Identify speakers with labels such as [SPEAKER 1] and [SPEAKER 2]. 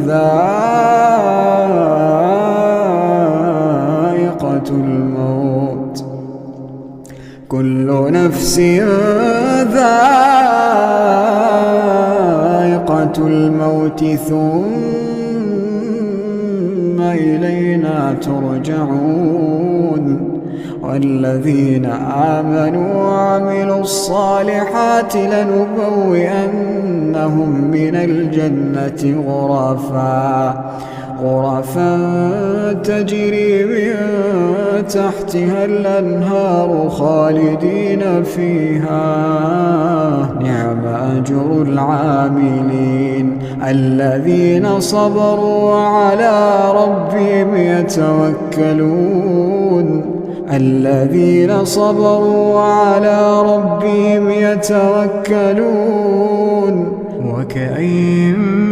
[SPEAKER 1] ذائقة الموت كل نفس ذائقة الموت ثم إلينا ترجعون والذين آمنوا وعملوا الصالحات لنبوئنهم من الجنة غرفا تجري من تحتها الأنهار خالدين فيها نعم أجر العاملين الذين صبروا وعلى ربهم يتوكلون وكأين